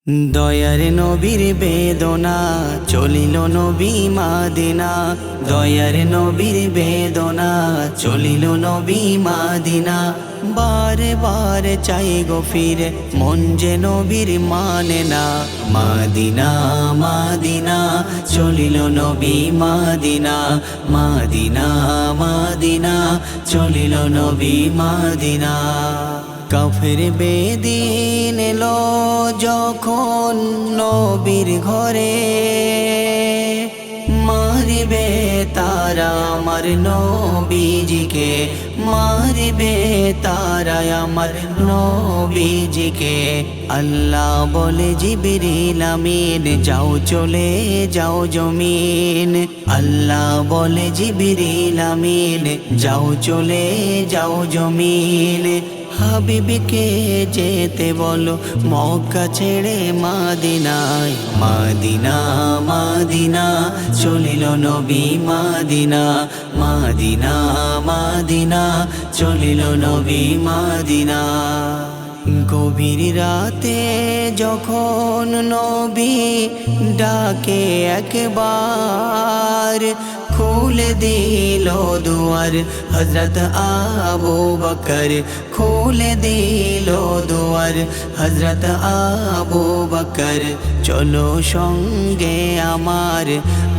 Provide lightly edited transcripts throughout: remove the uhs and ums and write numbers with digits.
দয়ার নবীর বেদনা চলিল নবী মাদিনা। দয়ার নবীর বেদনা চলিল নবী মাদিনা। বারে বারে চাই গো ফিরে মন যে নবীর মানে না। মাদিনা মাদিনা চলিল নবী মাদিনা। মাদিনা মাদিনা চলিল নবী মাদিনা। কাফের বেদিন এলো যখন নবীর ঘরে, মারিবে তারা আমার নবীজিকে। মারিবে তারা আমার নবীজিকে। আল্লাহ বলে জিবরিল আমিন যাও চলে যাও জমিন। আল্লাহ বলে জিবরিল আমিন যাও চলে যাও জমিন। হাবিবকে যেতে বলো মক্কা ছেড়ে মাদিনায়। মাদিনা মাদিনা চলিল নবী মাদিনা। মাদিনা মাদিনা চলিল নবী মাদিনা। গভীর রাতে যখন নবী ডাকে একবার, খুলে দিল দুয়ার হযরত আবু বকর। খুলে দিল দুয়ার হযরত আবু বকর। চলো সঙ্গে আমার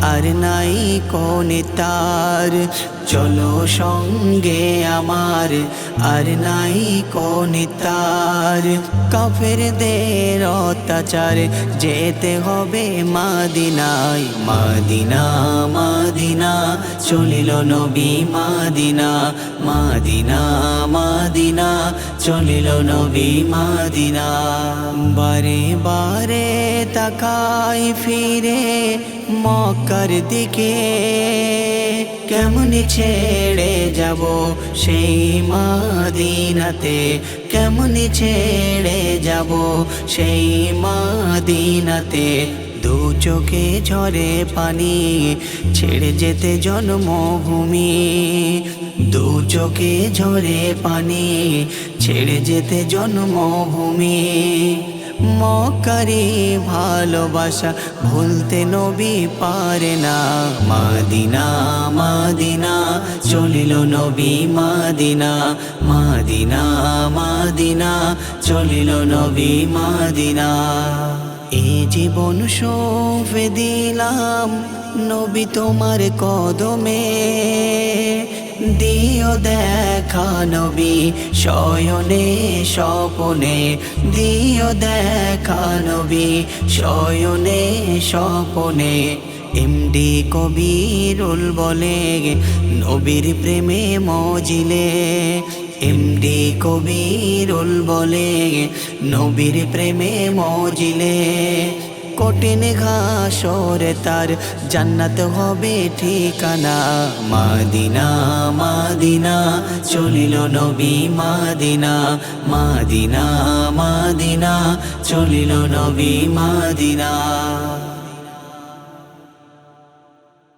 আর নাই কোন তার। চলো সঙ্গে আমার আর নাই কোন তার। কাফেরদের অত্যাচার যেতে হবে মাদিনায়। মাদিনা মাদিনা চলিল নবী মাদিনা। মাদিনা মাদিনা চলিল নবী মাদিনা। বারে বারে তাকাই ফিরে মক্কার দিকে, কেমন ছেড়ে যাব সেই মাদিনাতে। কেমন ছেড়ে যাব সেই মাদিনাতে। দু চোখে ঝরে পানি ছেড়ে যেতে জন্মভূমি। দু চোখে ঝরে পানি ছেড়ে যেতে জন্মভূমি। মক্কারি ভালোবাসা ভুলতে নবী পারে না। মাদিনা মাদিনা চলিল নবী মাদিনা। মাদিনা মাদিনা চলিল নবী মাদিনা। এ জীবন সঁপে দিলাম নবী তোমার কদমে। দিও দেখা নবী শয়নে স্বপনে। দিও দেখা নবী শয়নে স্বপনে। এমডি কবিরুল বলে নবীর প্রেমে মজিলে। এমডি কবিরুল বলে নবীর প্রেমে মজিলে। কঠিন ঘাসরে তার জান্নাত হবে ঠিকানা। মাদিনা মাদিনা চলিল নবী মাদিনা। মাদিনা মাদিনা চলিল নবী মাদিনা।